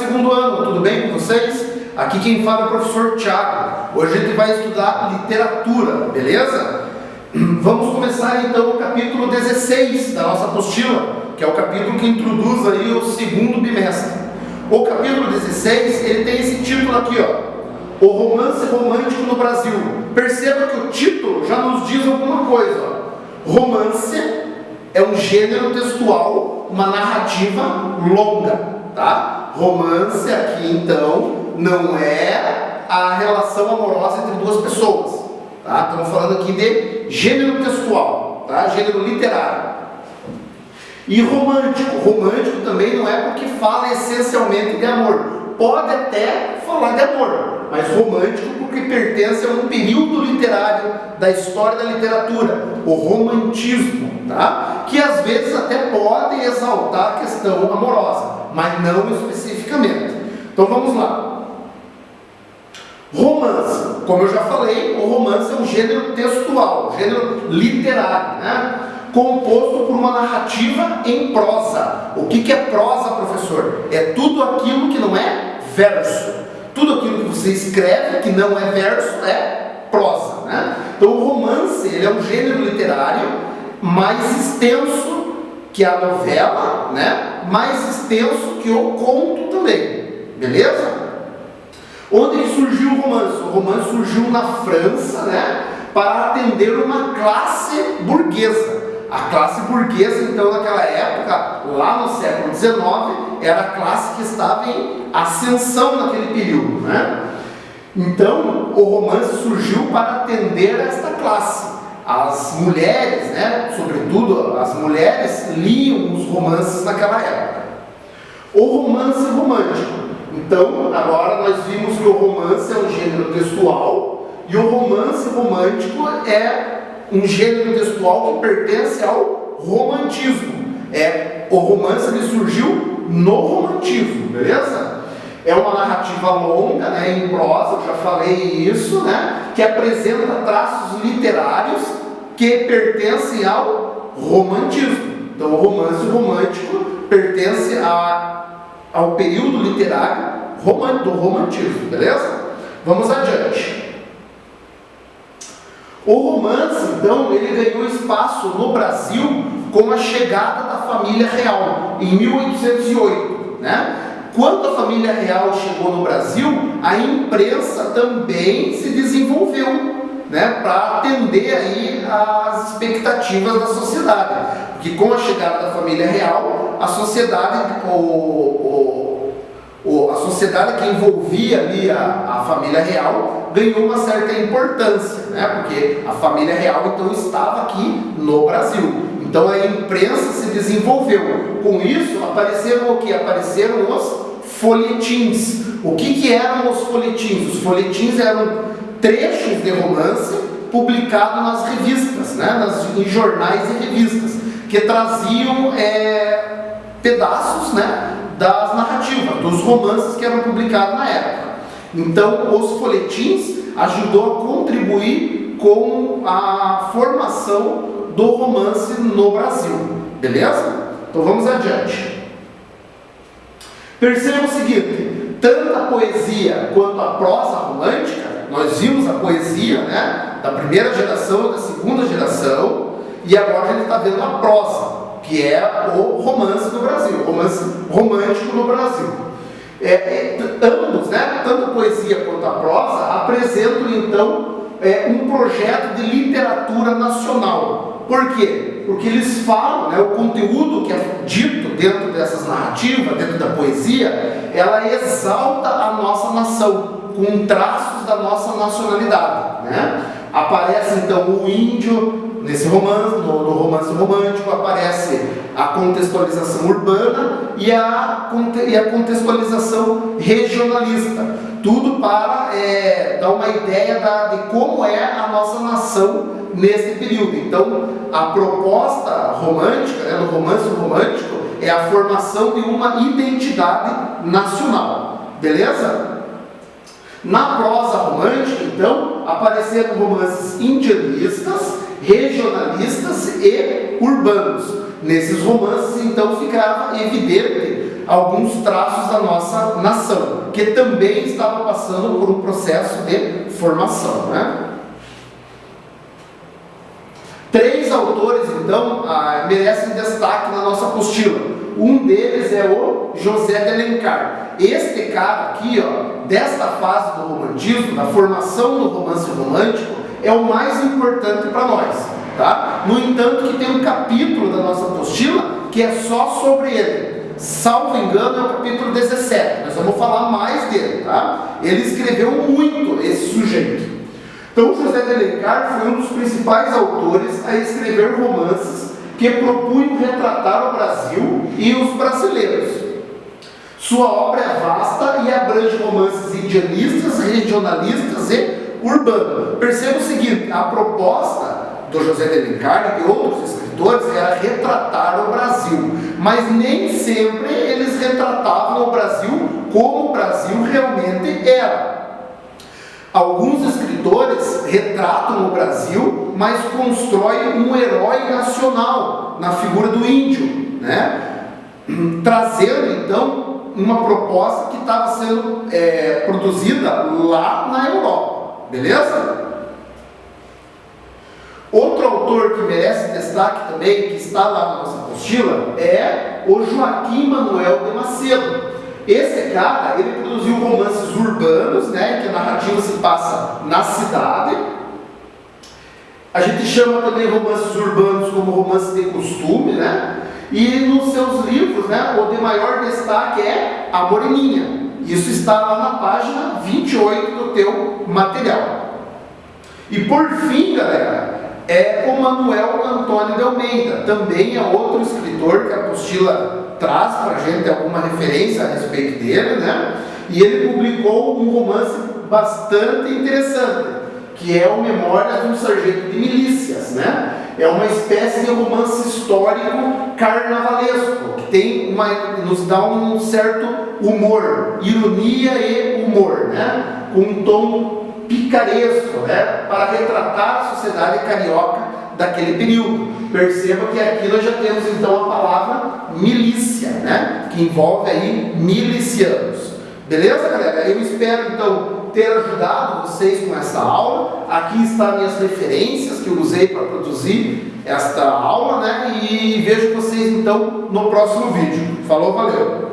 segundo ano, tudo bem com vocês? Aqui quem fala é o professor Thiago. Hoje a gente vai estudar literatura, beleza? Vamos começar então o capítulo 16 da nossa apostila, que é o capítulo que introduz aí o segundo bimestre. O capítulo 16, ele tem esse título aqui, ó, o romance romântico no Brasil. Perceba que o título já nos diz alguma coisa, ó. Romance é um gênero textual, uma narrativa longa, tá? Romance aqui então não é a relação amorosa entre duas pessoas, tá? Estamos falando aqui de gênero textual, tá? Gênero literário. E romântico, romântico também não é porque fala essencialmente de amor, pode até falar de amor, mas romântico porque pertence a um período literário da história da literatura, o romantismo, tá? Que às vezes até pode exaltar a questão amorosa, mas não especificamente. Então vamos lá. Romance, como eu já falei, o romance é um gênero textual, um gênero literário, né? Composto por uma narrativa em prosa. O que é prosa, professor? É tudo aquilo que não é verso. Tudo aquilo que você escreve que não é verso é prosa, né? Então o romance, ele é um gênero literário mais extenso que a novela, né? Mais extenso que o conto também, beleza? Onde que surgiu o romance? O romance surgiu na França, né? Para atender uma classe burguesa. A classe burguesa, então, naquela época, lá no século XIX, era a classe que estava em ascensão naquele período, né? Então, o romance surgiu para atender esta classe. As mulheres, né, sobretudo as mulheres, liam os romances naquela época. O romance romântico. Então, agora nós vimos que o romance é um gênero textual e o romance romântico é um gênero textual que pertence ao romantismo. O romance ele surgiu no romantismo, beleza? É uma narrativa longa, né, em prosa, eu já falei isso, né, que apresenta traços literários que pertencem ao romantismo. Então, o romance romântico pertence ao período literário do romantismo, beleza? Vamos adiante. O romance, então, ele ganhou espaço no Brasil com a chegada da família real, em 1808, né? Quando a família real chegou no Brasil, a imprensa também se desenvolveu, né? Para atender aí as expectativas da sociedade. Porque com a chegada da família real, a sociedade, a sociedade que envolvia ali a família real ganhou uma certa importância, né? Porque a família real então estava aqui no Brasil. Então a imprensa se desenvolveu. Com isso apareceram o que? Apareceram os folhetins. O que eram os folhetins? Os folhetins eram trechos de romance publicados nas revistas, né? Em jornais e revistas, que traziam pedaços, né, das narrativas, dos romances que eram publicados na época. Então, os folhetins ajudou a contribuir com a formação do romance no Brasil, beleza? Então, vamos adiante. Perceba o seguinte, tanto a poesia quanto a prosa romântica, nós vimos a poesia, né, da primeira geração e da segunda geração, e agora a gente está vendo a prosa, que é o romance no Brasil, o romance romântico no Brasil. Ambos, né, tanto a poesia quanto a prosa, apresentam então um projeto de literatura nacional. Por quê? Porque eles falam, né, o conteúdo que é dito dentro dessas narrativas, dentro da poesia, ela exalta a nossa nação, com traços da nossa nacionalidade, né? Aparece então o índio nesse romance, no romance romântico, aparece a contextualização urbana e a contextualização regionalista, tudo para dar uma ideia de como é a nossa nação nesse período. Então, a proposta romântica, né, do romance romântico, é a formação de uma identidade nacional, beleza? Na prosa romântica, então, apareceram romances indianistas, regionalistas e urbanos. Nesses romances, então, ficava evidente alguns traços da nossa nação, que também estava passando por um processo de formação, né? 3 autores, então, merecem destaque na nossa apostila. Um deles é o José de Alencar. Este cara aqui, ó, desta fase do romantismo, da formação do romance romântico, é o mais importante para nós, tá? No entanto, que tem um capítulo da nossa apostila que é só sobre ele. Salvo engano, é o capítulo 17. Nós vamos falar mais dele, tá? Ele escreveu muito, esse sujeito. Então, José de Alencar foi um dos principais autores a escrever romances que propunham retratar o Brasil e os brasileiros. Sua obra é vasta e abrange romances indianistas, regionalistas e urbanos. Perceba o seguinte, a proposta do José de Alencar e de outros escritores era retratar o Brasil, mas nem sempre eles retratavam o Brasil como o Brasil realmente era. Alguns escritores retratam o Brasil, mas constroem um herói nacional na figura do índio, né? Trazendo então uma proposta que estava sendo produzida lá na Europa, beleza? Outro autor que merece destaque também, que está lá na nossa apostila, é o Joaquim Manuel de Macedo. Esse cara, ele produziu romances urbanos, né, que a narrativa se passa na cidade. A gente chama também romances urbanos como romances de costume, né? E nos seus livros, né, o de maior destaque é A Moreninha. Isso está lá na página 28 do teu material. E por fim, galera, é o Manuel Antônio de Almeida. Também é outro escritor que a apostila traz para a gente alguma referência a respeito dele, né? E ele publicou um romance bastante interessante, que é o Memórias de um Sargento de Milícias, né? É uma espécie de romance histórico carnavalesco, que tem nos dá um certo humor, ironia e humor, né? Com um tom picaresco, né? Para retratar a sociedade carioca daquele período. Perceba que aqui nós já temos então a palavra milícia, né? Que envolve aí milicianos. Beleza, galera? Eu espero então ter ajudado vocês com essa aula. Aqui estão minhas referências que eu usei para produzir esta aula, né? E vejo vocês então no próximo vídeo. Falou, valeu!